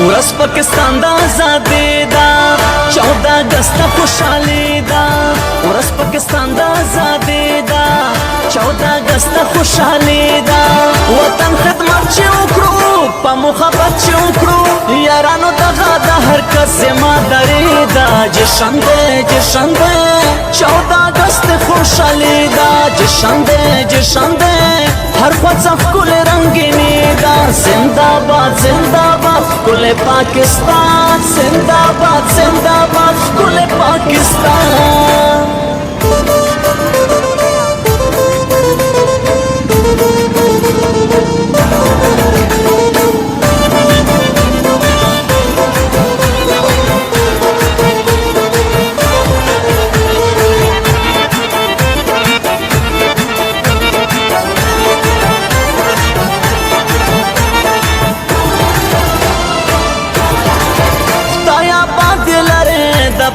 ورځ پاکستان د آزادۍ ده 14 اګست خوشحالي ده ورځ پاکستان د آزادۍ ده 14 اګست خوشحالي ده وطن خدمت چې وکړو په محبت چې وکړو یارانو دغه د هر کس ذمہداري ده جشن دی جشن دی 14 اګست خوشحالي ده جشن دی جشن دی هر خواڅ ښکل رنگینی ده زنده باد زنده باد ښکل پاکستان زنده باد زنده باد ښکل پاکستان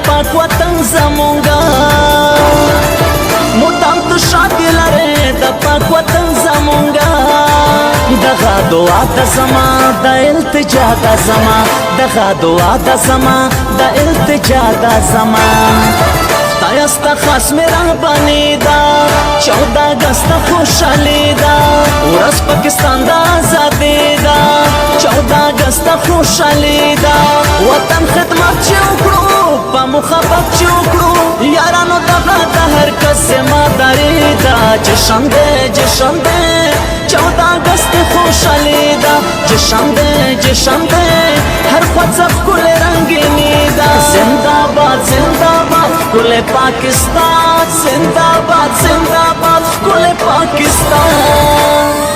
پاک وطن زمونگا مدام تو شادی لره د پاک وطن زمونگا دغه دعا د زما د التجا د زما دغه دعا د زما د التجا د زما خدای ستا خاص مهرباني ده 14 اګست خوشحالي ده ورځ پاکستان د آزادۍ ده 14 اګست خوشحالي ده وطن خدمت چې وکړو په محبت چې وکړو یارانو دغه د هر کس ذمہداري ده جشن دی جشن دی 14 اګست خوشحالي ده جشن دی جشن دی هر خواڅ ښکل رنگینی ده زنده باد زنده باد ښکل پاکستان زنده باد زنده باد ښکل پاکستان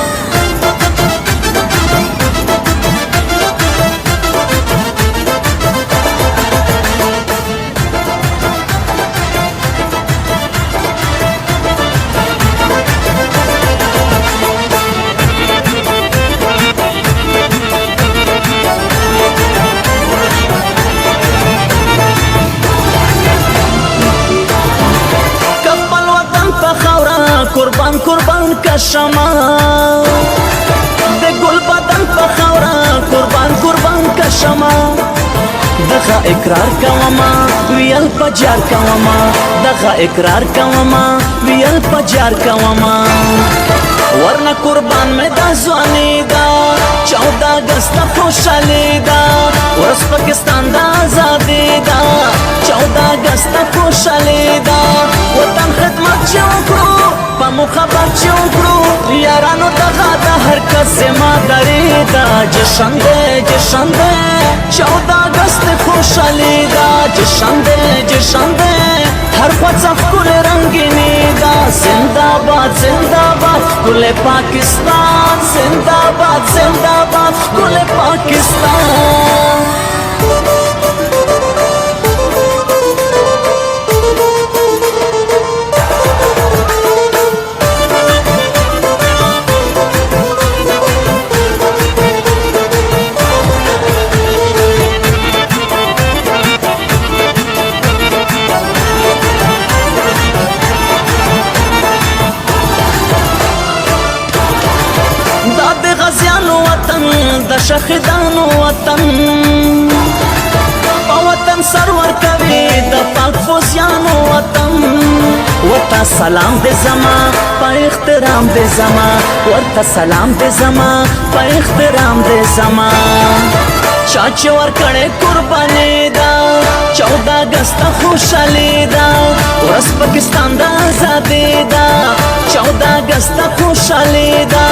قربان قربان کا شمع د ګل بدن په خاورا قربان قربان کا شمع دغه اقرار کوما ویل پجار کوما دغه اقرار کوما ویل پجار کوما ورنه قربان مې د ځواني دا 14 اګست خوشحالي دا ورځ پاکستان د آزادۍ دا 14 اګست خوشحالي دا وطن خدمت چې وکړو په محبت چې وکړو یارانو دغه د هر کس ذمہداري ده جشن دی جشن دی 14 اګست خوشحالي ده جشن دی جشن دی هر خواڅ ښکل رنگینی ده زنده باد زنده باد ښکل پاکستان زنده باد زنده باد ښکل پاکستان د شهیدانو وطن په وطن سرور کوي د پاک فوزیانو وطن ورته سلام دې زما په احترام دې زما ورته سلام دې زما په احترام دې زما چا چې ورکړې قرباني ده 14 اګست خوشحالي ده ورځ پاکستان د آزادۍ ده 14 اګست خوشحالي ده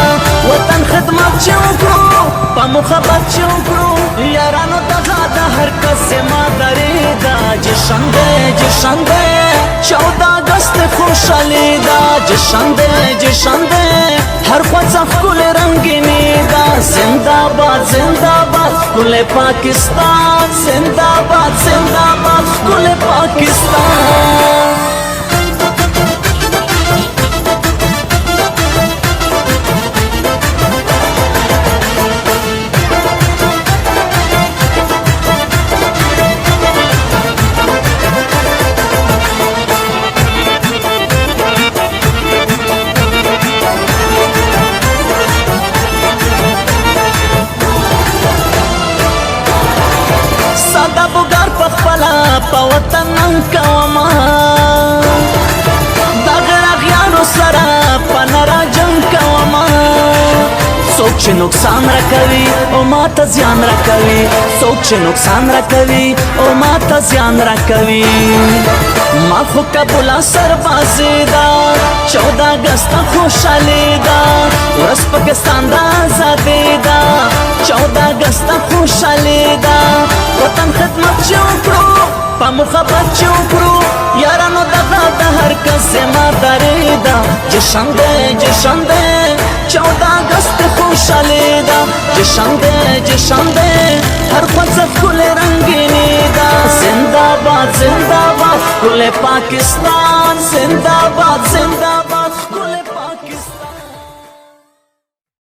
وطن خدمت چې وکړو په محبت چې وکړو یارانو دغه د هر کس ذمہداري ده جشن دی جشن دی 14 اګست خوشحالي ده جشن دی جشن دی هر خواڅ ښکل رنگینی ده زنده باد زنده باد ښکل پاکستان زنده باد زنده باد ښکل پاکستان په وطن ننګ کومه د غراغیانو سره په نره جنګ کومه څوک چې نقصان راکوي او ما ته زیان راکوي څوک چې نقصان راکوي او ما ته زیان راکوي ما خو کابل سربازي دا 14 اگست خوشحالي دا ورځ پاکستان دا آزادي دا 14 اگست خوشحالي دا وطن خدمت چې وکړو په محبت چې وکړو یارانو دغه د هر کس ذمہداري دا جشن دی 14 اگست خوشحالي دا جشن دی هر خواڅ ښکل رنگینی دا زندہ باد ښکل پاکستان زندہ باد